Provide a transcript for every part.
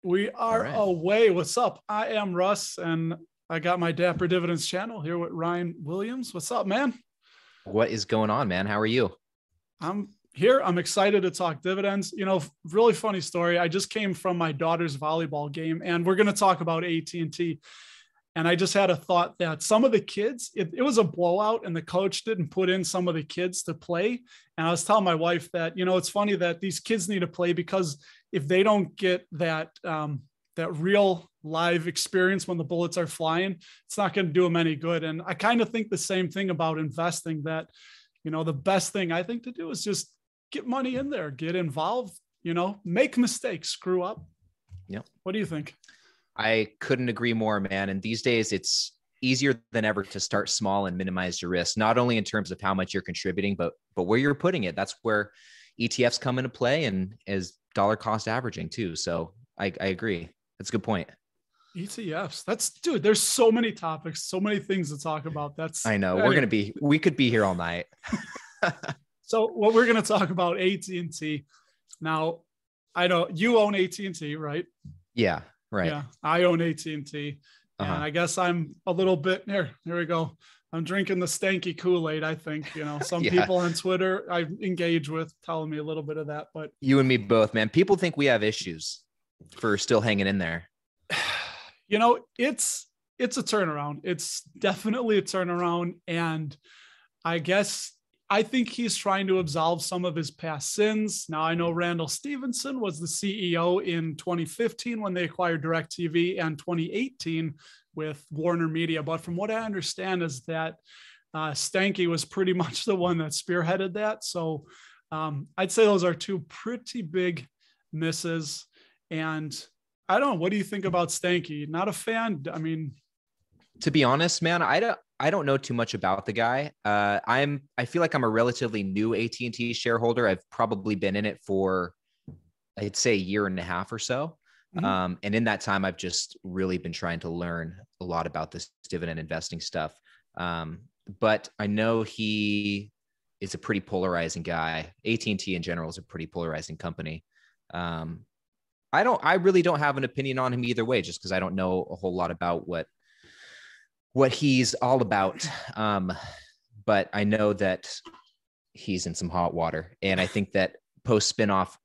We All are right. away. What's up? I am Russ, and I got my Dapper Dividends channel here with Ryan Williams. What's up, man? What is going on, man? How are you? I'm here. I'm excited to talk dividends. You know, really funny story. I just came from my daughter's volleyball game, and we're going to talk about AT&T. And I just had a thought that some of the kids, it was a blowout, and the coach didn't put in some of the kids to play. And I was telling my wife that, you know, it's funny that these kids need to play, because if they don't get that real live experience when the bullets are flying, it's not going to do them any good. And I kind of think the same thing about investing, that, you know, the best thing I think to do is just get money in there, get involved, you know, make mistakes, screw up. Yep. What do you think? I couldn't agree more, man. And these days it's easier than ever to start small and minimize your risk, not only in terms of how much you're contributing, but where you're putting it. That's where ETFs come into play, and as dollar cost averaging too. So I agree. That's a good point. ETFs. Dude, there's so many topics, so many things to talk about. I know. We could be here all night. So what we're going to talk about, AT&T. Now, I know you own AT&T, right? Yeah. Right. Yeah, I own AT&T. And I guess I'm a little bit here we go. I'm drinking the stanky Kool-Aid. I think, you know, some people on Twitter I engage with telling me a little bit of that, but you and me both, man. People think we have issues for still hanging in there. You know, it's a turnaround. It's definitely a turnaround. And I think he's trying to absolve some of his past sins. Now, I know Randall Stephenson was the CEO in 2015 when they acquired DirecTV, and 2018 with Warner Media. But from what I understand is that Stanky was pretty much the one that spearheaded that. So I'd say those are two pretty big misses. And I don't know. What do you think about Stanky? Not a fan. I mean, to be honest, man, I don't know too much about the guy. I feel like I'm a relatively new AT&T shareholder. I've probably been in it for, I'd say, a year and a half or so. Mm-hmm. And in that time, I've just really been trying to learn a lot about this dividend investing stuff. But I know he is a pretty polarizing guy. AT&T in general is a pretty polarizing company. I really don't have an opinion on him either way, just because I don't know a whole lot about what he's all about. But I know that he's in some hot water, and I think that post spinoff,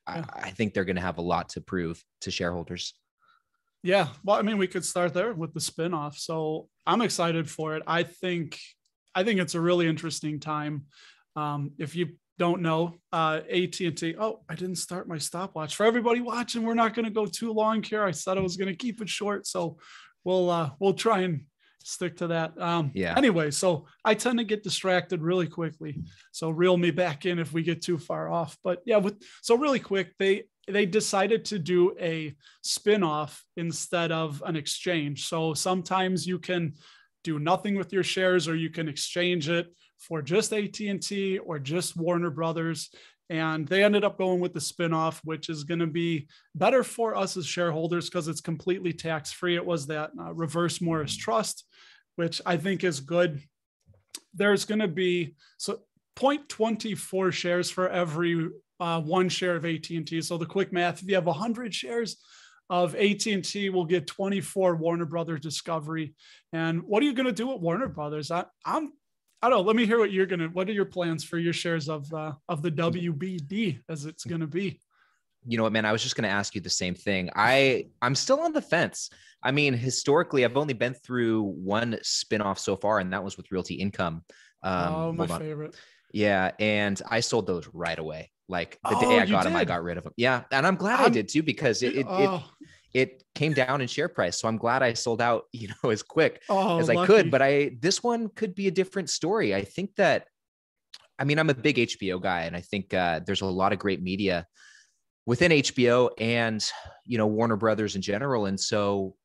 I think they're going to have a lot to prove to shareholders. Yeah. Well, I mean, we could start there with the spinoff. So I'm excited for it. I think it's a really interesting time. If you don't know, AT&T. Oh, I didn't start my stopwatch. For everybody watching, we're not going to go too long here. I said I was going to keep it short, so we'll try and stick to that. Anyway, so I tend to get distracted really quickly. So reel me back in if we get too far off. But yeah, so really quick, they decided to do a spinoff instead of an exchange. So sometimes you can do nothing with your shares, or you can exchange it for just AT&T or just Warner Brothers. And they ended up going with the spinoff, which is going to be better for us as shareholders because it's completely tax-free. It was that reverse Morris Trust, which I think is good. There's going to be 0.24 shares for every one share of AT&T. So the quick math, if you have 100 shares of AT&T, we'll get 24 Warner Brothers Discovery. And what are you going to do with Warner Brothers? I don't know. Let me hear what are your plans for your shares of the WBD, as it's going to be? You know what, man, I was just going to ask you the same thing. I'm still on the fence. I mean, historically, I've only been through one spinoff so far, and that was with Realty Income. My favorite. Yeah. And I sold those right away. Like the day I got them, I got rid of them. Yeah. And I'm glad I did too, because it came down in share price. So I'm glad I sold out, as quick as I could. But this one could be a different story. I think that, I'm a big HBO guy, and I think there's a lot of great media within HBO and, Warner Brothers in general. And so,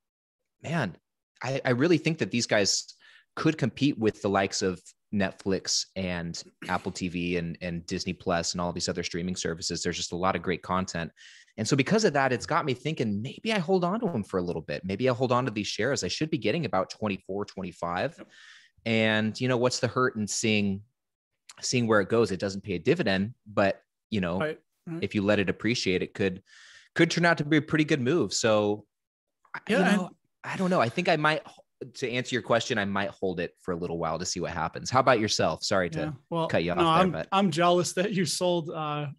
man, I really think that these guys could compete with the likes of Netflix and Apple TV and Disney Plus and all these other streaming services. There's just a lot of great content. And so because of that, it's got me thinking, maybe I hold on to them for a little bit. Maybe I hold on to these shares. I should be getting about 24, 25. Yep. And what's the hurt in seeing where it goes? It doesn't pay a dividend, but right. If you let it appreciate, it could could turn out to be a pretty good move. So, yeah, I don't know. I think I might, to answer your question, I might hold it for a little while to see what happens. How about yourself? Sorry to cut you off there, but I'm jealous that you sold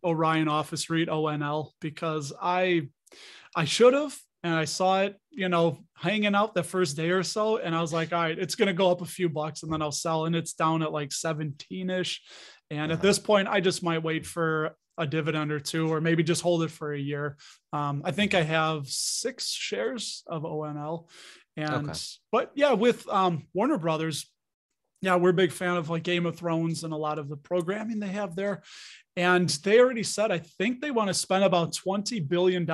Orion Office REIT ONL, because I should have, and I saw it, hanging out the first day or so, and I was like, all right, it's going to go up a few bucks and then I'll sell, and it's down at like 17-ish. And at this point, I just might wait for a dividend or two, or maybe just hold it for a year. I think I have 6 shares of ONL. But yeah, with Warner Brothers, yeah, we're a big fan of like Game of Thrones and a lot of the programming they have there. And they already said, I think they want to spend about $20 billion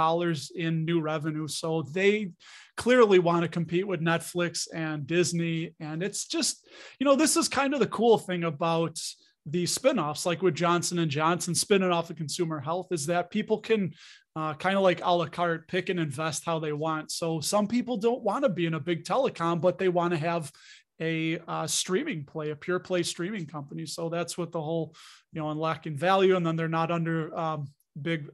in new revenue. So they clearly want to compete with Netflix and Disney. And it's just, this is kind of the cool thing about the spinoffs, like with Johnson & Johnson spinning off of consumer health, is that people can kind of like a la carte pick and invest how they want. So some people don't want to be in a big telecom, but they want to have a streaming play, a pure play streaming company. So that's what the whole, unlocking value. And then they're not under I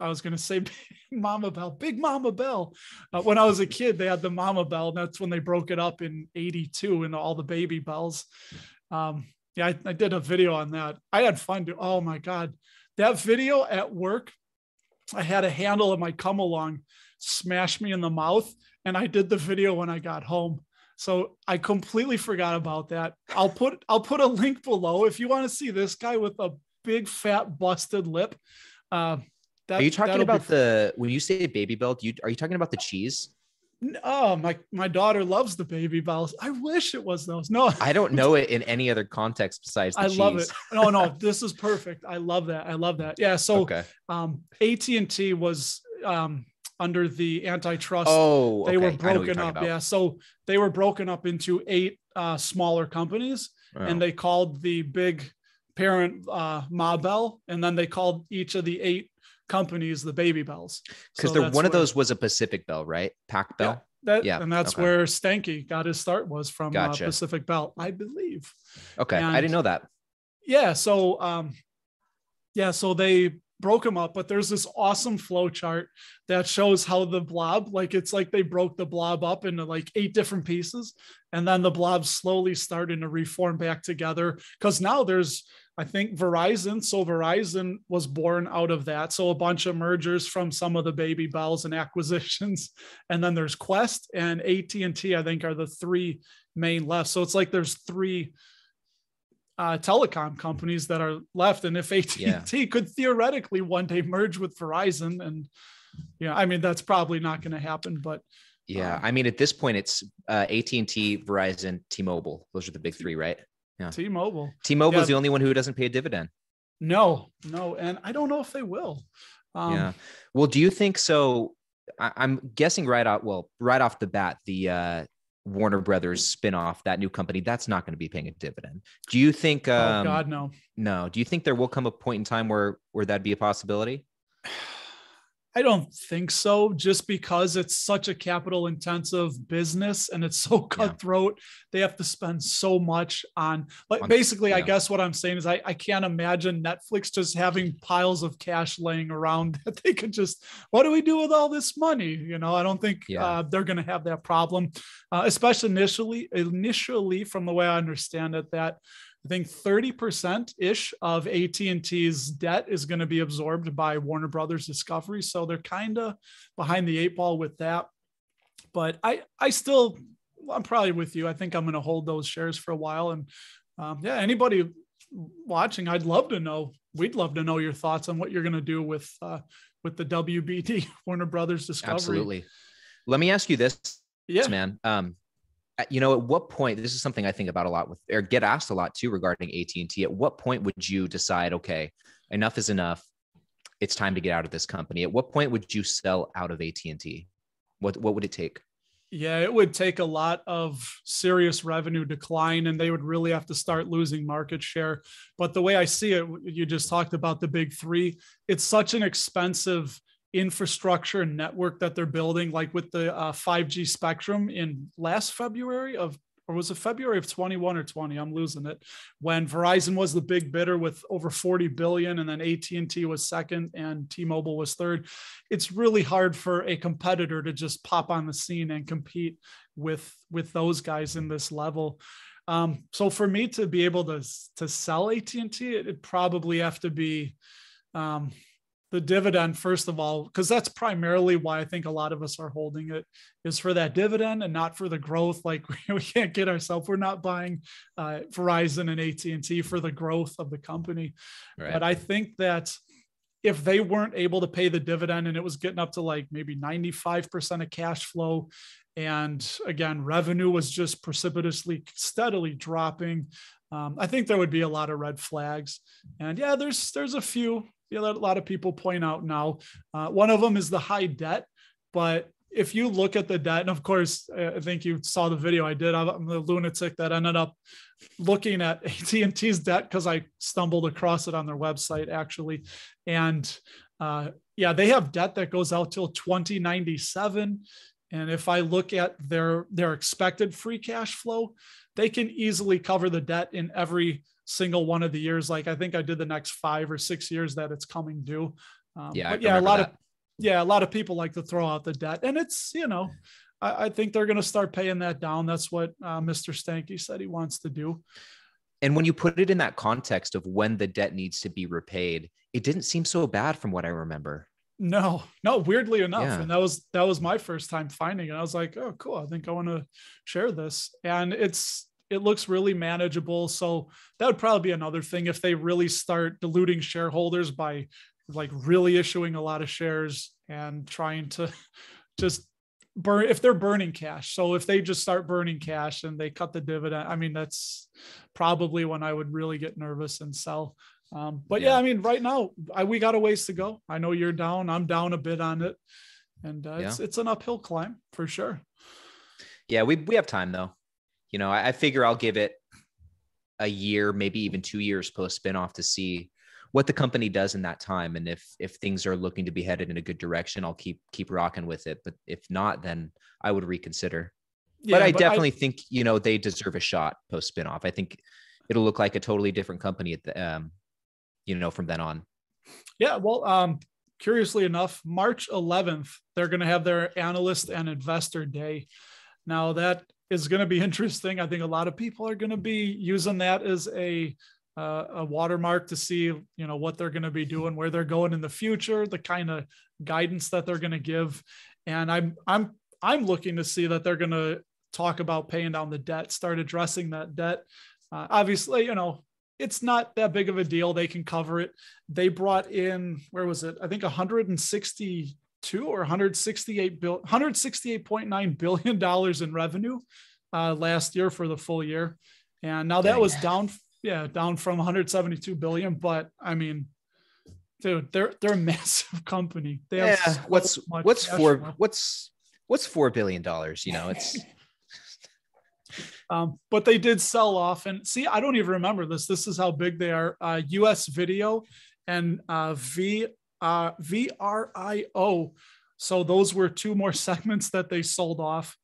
was going to say Big Mama Bell. When I was a kid, they had the Mama Bell. And that's when they broke it up in 82 into all the baby bells. Yeah, I did a video on that. I had fun. Oh my God. That video at work, I had a handle of my come along smash me in the mouth. And I did the video when I got home. So I completely forgot about that. I'll put a link below if you want to see this guy with a big fat busted lip. Are you talking about when you say Baby Bell, are you talking about the cheese? Oh, my daughter loves the Baby Bells. I wish it was those. No, I don't know it in any other context besides the cheese. I love it. No, this is perfect. I love that. Yeah. So AT&T was under the antitrust. They were broken up. Yeah. So they were broken up into 8 smaller companies, and they called the big parent Ma Bell, and then they called each of the 8 companies the Baby Bells. Because one of those was a Pacific Bell, right? Pac Bell. And that's where Stanky got his start, was from Pacific Bell, I believe. Okay. And I didn't know that. Yeah. So, so they broke them up, but there's this awesome flow chart that shows how the blob, like, it's like they broke the blob up into like 8 different pieces, and then the blob slowly starting to reform back together. Cause now there's, I think, Verizon. So Verizon was born out of that. So a bunch of mergers from some of the Baby Bells and acquisitions. And then there's Quest and AT&T, I think, are the 3 main left. So it's like there's 3 telecom companies that are left. And if AT&T could theoretically one day merge with Verizon, and I mean, that's probably not going to happen, but I mean, at this point it's AT&T, Verizon, T-Mobile. Those are the big 3, right? Yeah. T-Mobile is the only one who doesn't pay a dividend. No. And I don't know if they will. Well, do you think so? I'm guessing right off the bat, the Warner Brothers spinoff, that new company, that's not going to be paying a dividend. Do you think? Oh God, no. No. Do you think there will come a point in time where that'd be a possibility? I don't think so, just because it's such a capital intensive business and it's so cutthroat. They have to spend so much on basically, I guess what I'm saying is I can't imagine Netflix just having piles of cash laying around that they could just, what do we do with all this money? I don't think they're going to have that problem, especially initially from the way I understand it, that I think 30% ish of AT&T's debt is going to be absorbed by Warner Brothers Discovery. So they're kind of behind the 8 ball with that. But I'm probably with you. I think I'm going to hold those shares for a while. And anybody watching, I'd love to know. We'd love to know your thoughts on what you're going to do with the WBD, Warner Brothers Discovery. Absolutely. Let me ask you this, man. At what point, this is something I think about a lot or get asked a lot too, regarding AT&T. At what point would you decide, okay, enough is enough, it's time to get out of this company? At what point would you sell out of AT&T? What would it take? Yeah, it would take a lot of serious revenue decline, and they would really have to start losing market share. But the way I see it, you just talked about the big 3. It's such an expensive infrastructure and network that they're building, like with the 5G spectrum in last February or was it February of 21 or 20? I'm losing it. When Verizon was the big bidder with over 40 billion, and then AT&T was second and T-Mobile was third. It's really hard for a competitor to just pop on the scene and compete with those guys in this level. So for me to be able to sell AT&T, it'd probably have to be the dividend, first of all, because that's primarily why I think a lot of us are holding it, is for that dividend and not for the growth. Like we can't get ourselves, we're not buying Verizon and AT&T for the growth of the company. Right. But I think that if they weren't able to pay the dividend and it was getting up to like maybe 95% of cash flow, and again, revenue was just precipitously, steadily dropping, I think there would be a lot of red flags. And yeah, there's a few, that a lot of people point out now. One of them is the high debt, but if you look at the debt, and of course, I think you saw the video I did, I'm the lunatic that ended up looking at AT&T's debt because I stumbled across it on their website actually. And they have debt that goes out till 2097. And if I look at their expected free cash flow, they can easily cover the debt in every single one of the years. Like I think I did the next 5 or 6 years that it's coming due. A lot of people like to throw out the debt, and it's, I think they're going to start paying that down. That's what Mr. Stanky said he wants to do. And when you put it in that context of when the debt needs to be repaid, it didn't seem so bad from what I remember. No, weirdly enough. Yeah. And that was my first time finding it. I was like, oh, cool. I think I want to share this. And it looks really manageable. So that would probably be another thing if they really start diluting shareholders by like really issuing a lot of shares and trying to just burn, if they're burning cash. So if they just start burning cash and they cut the dividend, I mean, that's probably when I would really get nervous and sell. I mean, right now we got a ways to go. I know you're down. I'm down a bit on it, and it's an uphill climb for sure. Yeah, we have time though. I figure I'll give it a year, maybe even 2 years post spinoff to see what the company does in that time. And if things are looking to be headed in a good direction, I'll keep rocking with it. But if not, then I would reconsider. Yeah, but I definitely think, they deserve a shot post spinoff. I think it'll look like a totally different company at the, from then on. Yeah. Well, curiously enough, March 11th, they're going to have their Analyst and Investor Day. Now that is going to be interesting. I think a lot of people are going to be using that as a watermark to see, what they're going to be doing, where they're going in the future, the kind of guidance that they're going to give. And I'm looking to see that they're going to talk about paying down the debt, start addressing that debt. Obviously, it's not that big of a deal. They can cover it. They brought in, where was it? I think 162 or 168.9 billion dollars in revenue last year for the full year. And now that was down from 172 billion. But I mean, dude, they're a massive company. They have what's $4 billion? It's but they did sell off, and see, I don't even remember this. This is how big they are. US Video and VRIO. So those were 2 more segments that they sold off.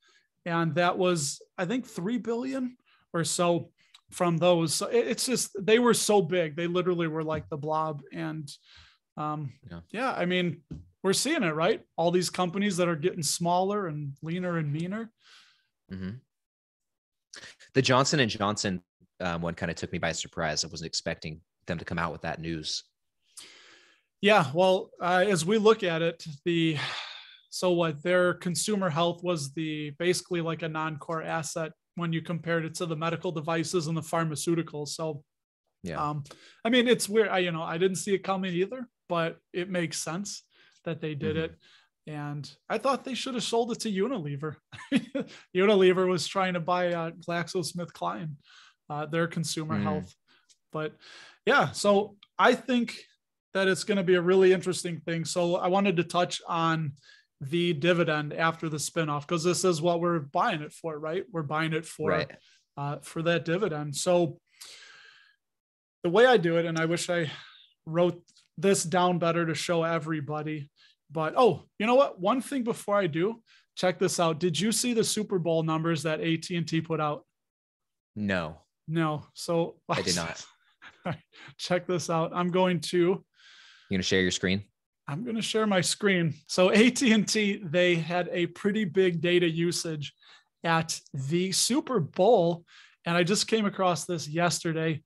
And that was, I think, 3 billion or so from those. So it's just, they were so big. They literally were like the blob. And I mean, we're seeing it, right? All these companies that are getting smaller and leaner and meaner. Mm-hmm. The Johnson & Johnson one kind of took me by surprise. I wasn't expecting them to come out with that news. Yeah, well, as we look at it, their consumer health was basically like a non-core asset when you compared it to the medical devices and the pharmaceuticals. So, I mean, it's weird. I didn't see it coming either, but it makes sense that they did it. And I thought they should have sold it to Unilever. Unilever was trying to buy GlaxoSmithKline, their consumer health. But yeah, so I think that it's going to be a really interesting thing. So I wanted to touch on the dividend after the spinoff, because this is what we're buying it for, right? We're buying it for that dividend. So the way I do it, and I wish I wrote this down better to show everybody, but, you know what? One thing before I do, check this out. Did you see the Super Bowl numbers that AT&T put out? No. So I did not. Check this out. You're going to share your screen? I'm going to share my screen. So AT&T, they had a pretty big data usage at the Super Bowl. And I just came across this yesterday.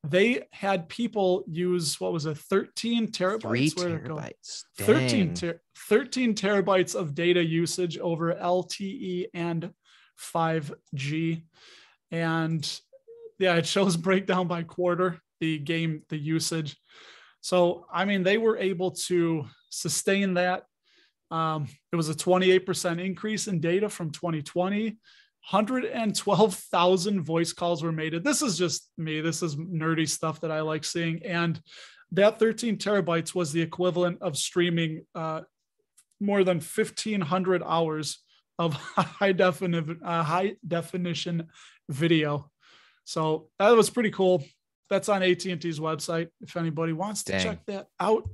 They had people use, 13 terabytes? 3 terabytes. 13 terabytes of data usage over LTE and 5G. And yeah, it shows breakdown by quarter, the usage. So, I mean, they were able to sustain that. It was a 28% increase in data from 2020. 112,000 voice calls were made. This is just me. This is nerdy stuff that I like seeing. And that 13 terabytes was the equivalent of streaming more than 1,500 hours of high definition video. So that was pretty cool. That's on AT&T's website if anybody wants to check that out.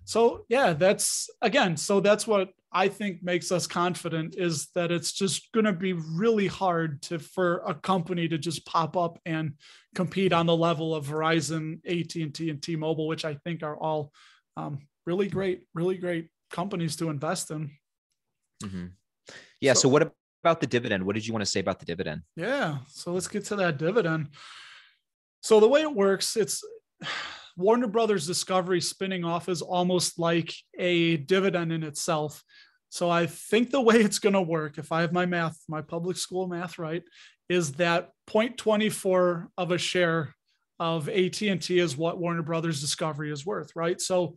So yeah, that's what I think makes us confident, is that it's just going to be really hard for a company to just pop up and compete on the level of Verizon, AT&T, and T-Mobile, which I think are all really great companies to invest in. Mm-hmm. Yeah. So what about the dividend? What did you want to say about the dividend? Yeah. So let's get to that dividend. So the way it works, it's Warner Brothers Discovery spinning off is almost like a dividend in itself. So I think the way it's going to work, if I have my public school math right, is that 0.24 of a share of AT&T is what Warner Brothers Discovery is worth, right? So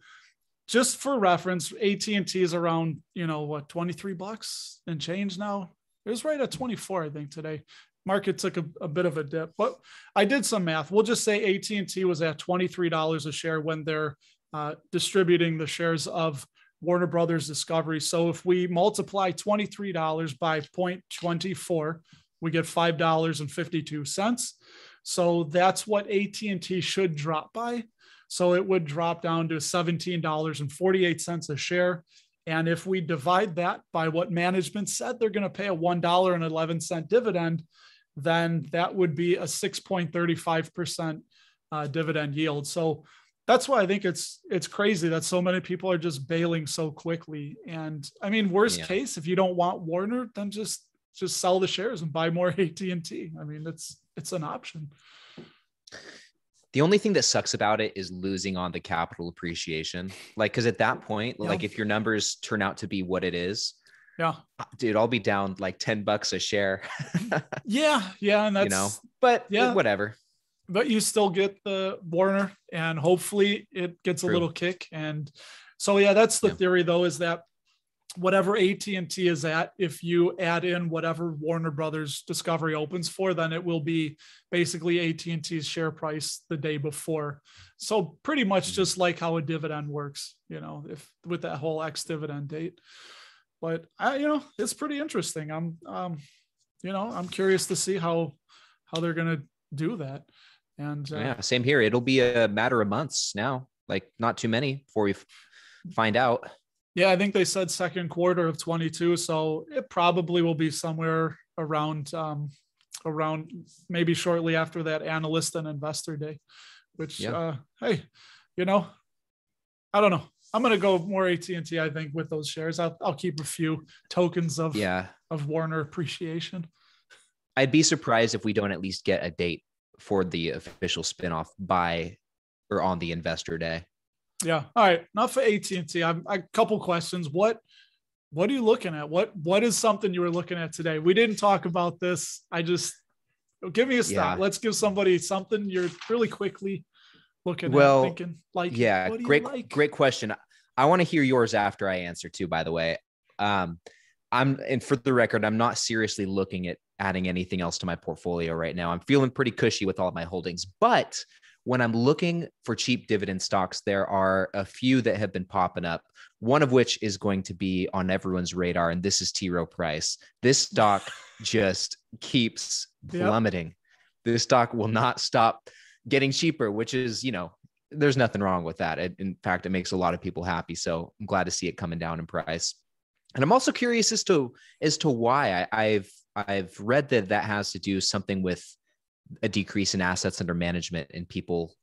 just for reference, AT&T is around, $23 and change now. It was right at 24, I think, today. Market took a bit of a dip, but I did some math. We'll just say AT&T was at $23 a share when they're distributing the shares of Warner Brothers Discovery. So if we multiply $23 by 0.24, we get $5.52. So that's what AT&T should drop by. So it would drop down to $17.48 a share. And if we divide that by what management said they're going to pay a $1.11 dividend, then that would be a 6.35% dividend yield. So that's why I think it's crazy that so many people are just bailing so quickly. And I mean, worst case, if you don't want Warner, then just sell the shares and buy more AT&T. I mean, it's an option. The only thing that sucks about it is losing on the capital appreciation. Like, cause at that point, like if your numbers turn out to be what it is, dude, I'll be down like $10 a share. Yeah. And that's, whatever. But you still get the Warner, and hopefully it gets a little kick. And so, that's the theory though, is that whatever AT&T is at, if you add in whatever Warner Brothers Discovery opens for, then it will be basically AT&T's share price the day before. So pretty much just like how a dividend works, if with that whole ex-dividend date. But it's pretty interesting. I'm curious to see how they're going to do that. And same here. It'll be a matter of months now, like not too many before we find out. Yeah, I think they said second quarter of 22. So it probably will be somewhere around maybe shortly after that Analyst and Investor Day, which, hey, I don't know. I'm going to go more AT&T, I think, with those shares. I'll keep a few tokens of Warner appreciation. I'd be surprised if we don't at least get a date for the official spinoff by or on the Investor Day. Yeah. All right. Enough for AT&T. I a couple questions. What are you looking at? What is something you were looking at today? We didn't talk about this. Give me a stop. Let's give somebody something you're really quickly looking at, thinking like, great question. I want to hear yours after I answer too, by the way. And for the record, I'm not seriously looking at adding anything else to my portfolio right now. I'm feeling pretty cushy with all my holdings, but when I'm looking for cheap dividend stocks, there are a few that have been popping up, one of which is going to be on everyone's radar. And this is T. Rowe Price. This stock just keeps plummeting. This stock will not stop getting cheaper, which is, there's nothing wrong with that. In fact, it makes a lot of people happy. So I'm glad to see it coming down in price. And I'm also curious as to why. I've read that has to do something with a decrease in assets under management and people,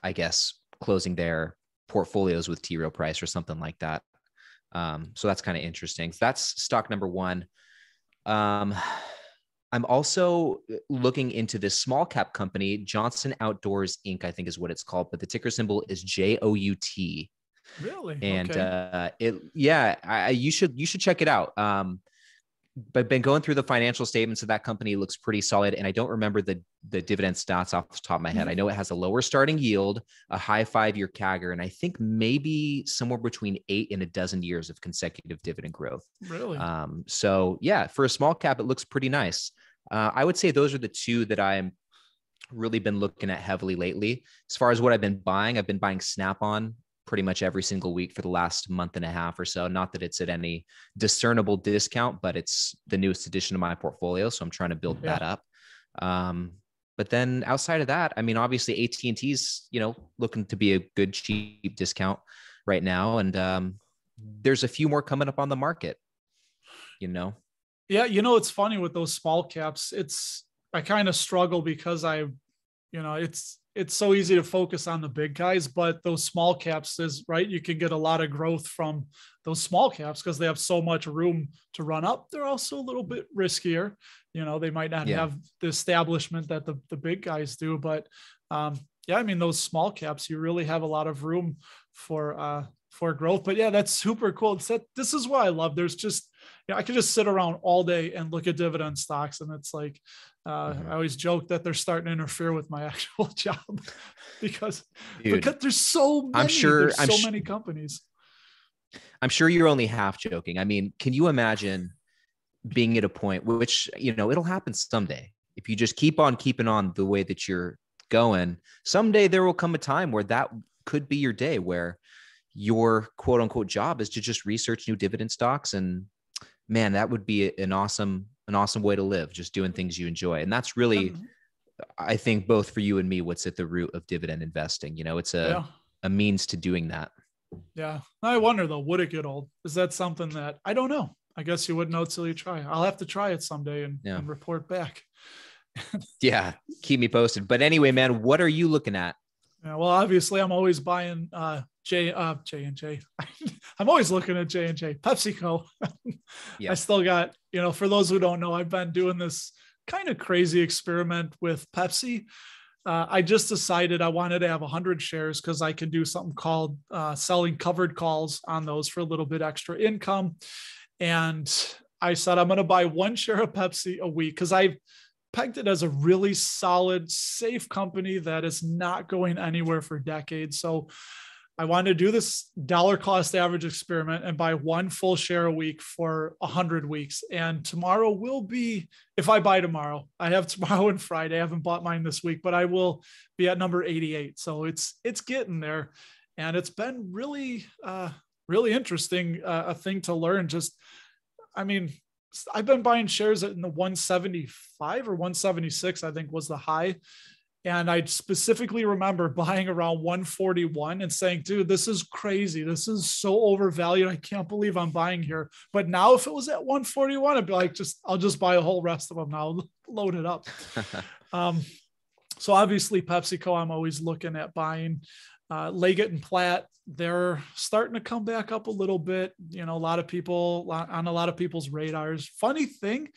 I guess, closing their portfolios with T real price or something like that. So that's kind of interesting. So that's stock number one. I'm also looking into this small cap company, Johnson Outdoors Inc., I think is what it's called, but the ticker symbol is JOUT. Really? And okay. You should check it out. But been going through the financial statements of that company. Looks pretty solid. And I don't remember the dividend stats off the top of my head. I know it has a lower starting yield, a high 5-year CAGR, and I think maybe somewhere between 8 and 12 years of consecutive dividend growth. Really? So yeah, for a small cap, it looks pretty nice. I would say those are the two that I'm really been looking at heavily lately. As far as what I've been buying Snap-on pretty much every single week for the last month and a half or so. Not that it's at any discernible discount, but it's the newest addition to my portfolio. So I'm trying to build that up. But then outside of that, I mean, obviously AT&T's, looking to be a good, cheap discount right now. And there's a few more coming up on the market, Yeah. It's funny with those small caps. I kind of struggle because it's so easy to focus on the big guys, but those small caps is right. You can get a lot of growth from those small caps because they have so much room to run up. They're also a little bit riskier. They might not have the establishment that the big guys do, but those small caps, you really have a lot of room for growth. But yeah, that's super cool. This is what I love. There's just, I could just sit around all day and look at dividend stocks. And it's like, I always joke that they're starting to interfere with my actual job because there's so many, many companies. I'm sure you're only half joking. I mean, can you imagine being at a point which, it'll happen someday. If you just keep on keeping on the way that you're going, someday there will come a time where that could be your day, where your quote unquote job is to just research new dividend stocks. And man, that would be an awesome way to live, just doing things you enjoy. And that's really, I think, both for you and me, what's at the root of dividend investing. It's a means to doing that. Yeah. I wonder though, would it get old? Is that something that I don't know? I guess you wouldn't know till you try. I'll have to try it someday and report back. Yeah. Keep me posted. But anyway, man, what are you looking at? Yeah, well, obviously I'm always buying J&J. I'm always looking at J&J, PepsiCo. I still got, for those who don't know, I've been doing this kind of crazy experiment with Pepsi. I just decided I wanted to have 100 shares because I can do something called selling covered calls on those for a little bit extra income. And I said, I'm going to buy 1 share of Pepsi a week because I pegged it as a really solid, safe company that is not going anywhere for decades. So I wanted to do this dollar cost average experiment and buy 1 full share a week for 100 weeks. And tomorrow will be, if I buy tomorrow, I have tomorrow and Friday. I haven't bought mine this week, but I will be at number 88. So it's getting there. And it's been really, really interesting, a thing to learn. I've been buying shares in the 175 or 176, I think was the high. And I specifically remember buying around 141 and saying, dude, this is crazy. This is so overvalued. I can't believe I'm buying here. But now if it was at 141, I'd be like, I'll just buy a whole rest of them now, load it up. So obviously PepsiCo, I'm always looking at buying. Leggett and Platt, they're starting to come back up a little bit. A lot of people on a lot of people's radars. Funny thing,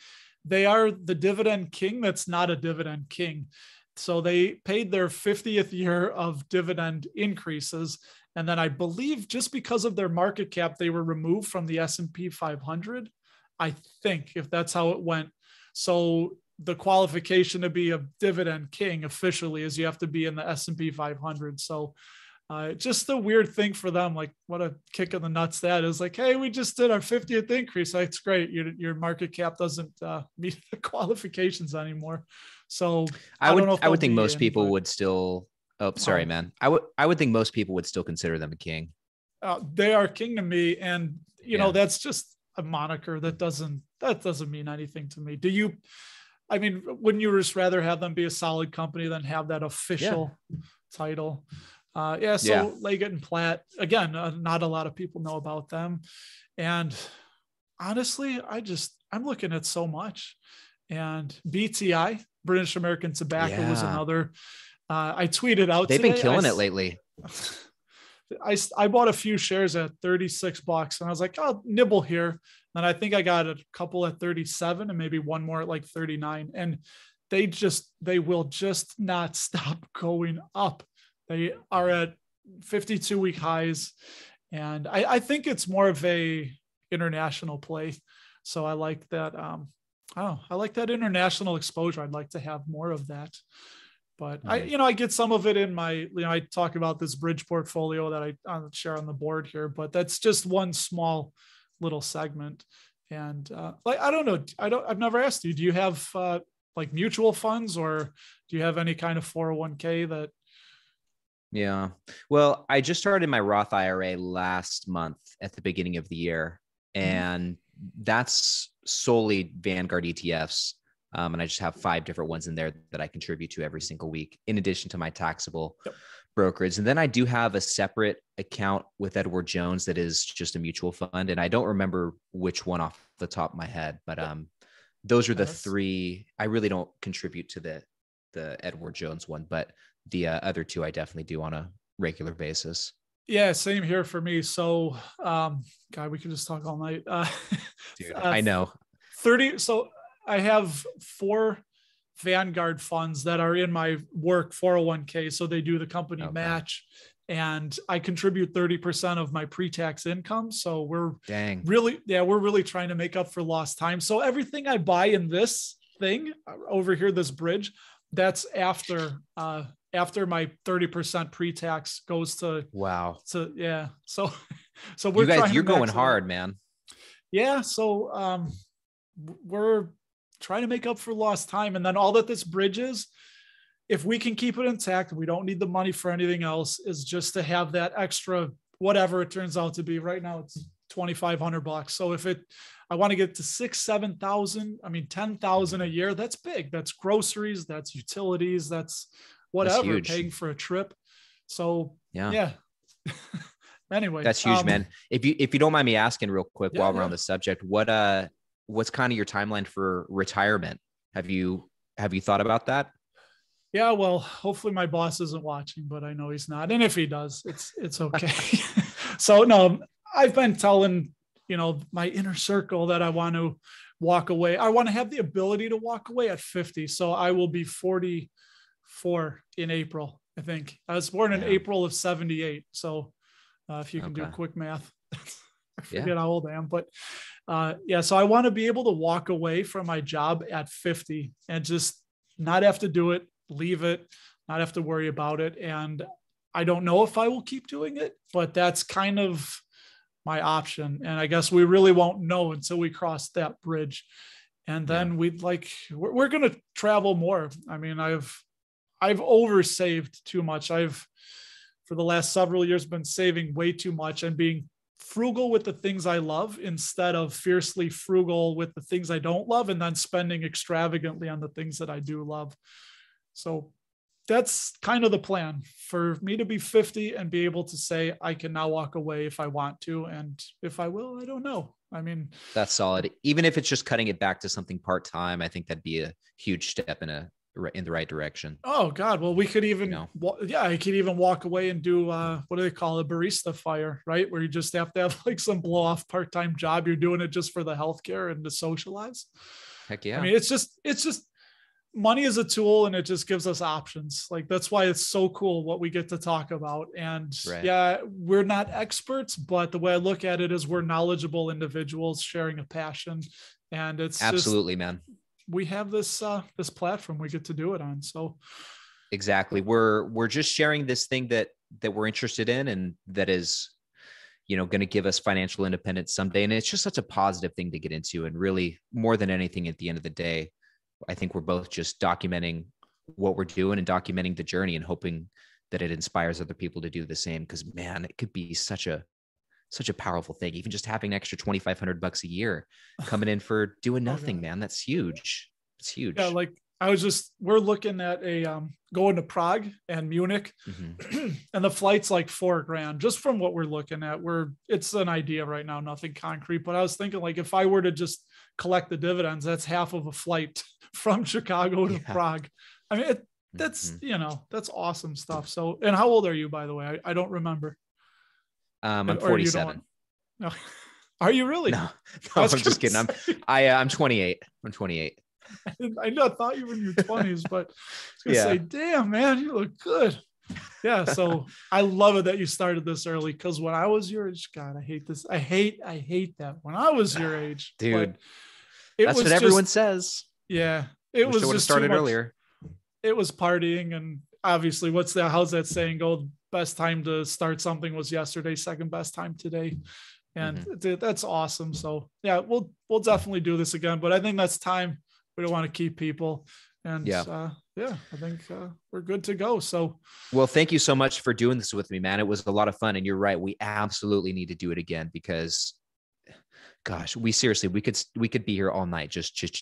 they are the dividend king. That's not a dividend king. So they paid their 50th year of dividend increases. And then I believe just because of their market cap, they were removed from the S&P 500. I think if that's how it went. So the qualification to be a dividend king officially is you have to be in the S&P 500. So just a weird thing for them. Like what a kick in the nuts that is. Like, hey, we just did our 50th increase. That's great. Your market cap doesn't meet the qualifications anymore. So I would think most people would still. Oh, sorry, man. I would think most people would still consider them a king. They are king to me, and that's just a moniker that doesn't mean anything to me. Wouldn't you just rather have them be a solid company than have that official title? Leggett and Platt, again, not a lot of people know about them. And honestly, I'm looking at so much. And BTI, British American Tobacco was another. I tweeted out They've today, been killing it lately. I bought a few shares at $36 and I was like, I'll nibble here. And I think I got a couple at 37 and maybe one more at like 39. And they will just not stop going up. They are at 52-week highs. And I think it's more of a international play. So I like that. I like that international exposure. I'd like to have more of that. But I get some of it in my, I talk about this bridge portfolio that I share on the board here, but that's just one small little segment. And I don't know. I've never asked you, do you have like mutual funds, or do you have any kind of 401k that? Yeah. Well, I just started my Roth IRA last month at the beginning of the year, and that's solely Vanguard ETFs. And I just have 5 different ones in there that I contribute to every single week, in addition to my taxable brokerage. And then I do have a separate account with Edward Jones that is just a mutual fund. And I don't remember which one off the top of my head, but those are the 3. I really don't contribute to the Edward Jones one, but the other 2 I definitely do on a regular basis. Yeah, same here for me. So, God, we could just talk all night. Dude, I know. 30. So I have 4 Vanguard funds that are in my work 401k. So they do the company match, and I contribute 30% of my pre-tax income. So we're really trying to make up for lost time. So everything I buy in this thing over here, this bridge, that's after my 30% pre-tax goes to, So we're you're going hard, man. Yeah. So, we're trying to make up for lost time. And then all that this bridge is, if we can keep it intact, we don't need the money for anything else, is just to have that extra, whatever it turns out to be. Right now it's $2,500. So if I want to get to 6,000, 7,000, 10,000 a year, that's big. That's groceries, that's utilities, that's whatever, that's paying for a trip. So yeah. Anyway, that's huge, man. If you don't mind me asking real quick, while we're on the subject, what's kind of your timeline for retirement? Have you thought about that? Yeah, well, hopefully my boss isn't watching, but I know he's not. And if he does, it's okay. So no, I've been telling, my inner circle that I want to walk away. I want to have the ability to walk away at 50. So I will be 44 in April, I think. I was born in April of 78. So if you can do quick math, I forget how old I am, but so I want to be able to walk away from my job at 50 and just not have to do it, leave it, not have to worry about it. And I don't know if I will keep doing it, but that's kind of my option. And I guess we really won't know until we cross that bridge. And then we're going to travel more. I've oversaved too much. For the last several years, been saving way too much and being frugal with the things I love instead of fiercely frugal with the things I don't love, and then spending extravagantly on the things that I do love. So that's kind of the plan for me to be 50 and be able to say, I can now walk away if I want to. And if I will, I don't know. That's solid. Even if it's just cutting it back to something part-time, I think that'd be a huge step in the right direction. Oh God. Well, we could even, I could even walk away and do, what do they call it? Barista fire, right? Where you just have to have like some blow off part-time job. You're doing it just for the healthcare and to socialize. Heck yeah. It's just money is a tool, and it just gives us options. Like, that's why it's so cool what we get to talk about. And we're not experts, but the way I look at it is we're knowledgeable individuals sharing a passion. And it's absolutely, man. We have this platform we get to do it on. So exactly. We're just sharing this thing that we're interested in, and that is, going to give us financial independence someday. And it's just such a positive thing to get into. And really, more than anything, at the end of the day, I think we're both just documenting what we're doing and documenting the journey, and hoping that it inspires other people to do the same. Because man, it could be such a powerful thing. Even just having an extra $2,500 a year coming in for doing nothing, man. That's huge. It's huge. Yeah. Like we're looking at going to Prague and Munich, and the flight's like $4,000 just from what we're looking at. It's an idea right now, nothing concrete, but I was thinking, like, if I were to just collect the dividends, that's half of a flight from Chicago to Prague. I mean, that's, that's awesome stuff. So, and how old are you, by the way? I don't remember. I'm 47. No. Are you really? No, I'm just kidding. I'm 28. I'm 28. I thought you were in your 20s, but I was gonna say, damn, man, you look good. Yeah. So I love it that you started this early, because when I was your age, God, I hate this. I hate that. When I was your age, dude, that's what everyone says. Yeah. It was just started earlier. It was partying, and obviously, how's that saying go? The best time to start something was yesterday, second best time today. And that's awesome. So yeah, we'll definitely do this again, but I think that's time. We don't want to keep people. And I think we're good to go. So, well, thank you so much for doing this with me, man. It was a lot of fun, and you're right. We absolutely need to do it again, because gosh, we could be here all night, just chit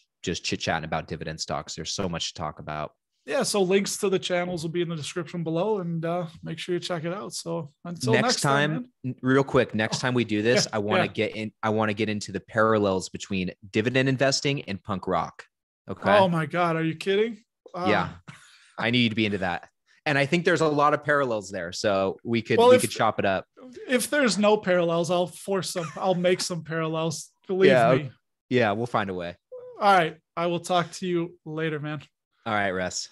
chatting about dividend stocks. There's so much to talk about. Yeah. So links to the channels will be in the description below, and make sure you check it out. So until next time, real quick, next time we do this, I want to get into the parallels between dividend investing and punk rock. Okay. Oh my God. Are you kidding? Yeah. I need you to be into that. And I think there's a lot of parallels there. So we could chop it up. If there's no parallels, I'll make some parallels. Believe me. Yeah. We'll find a way. All right. I will talk to you later, man. All right, Russ.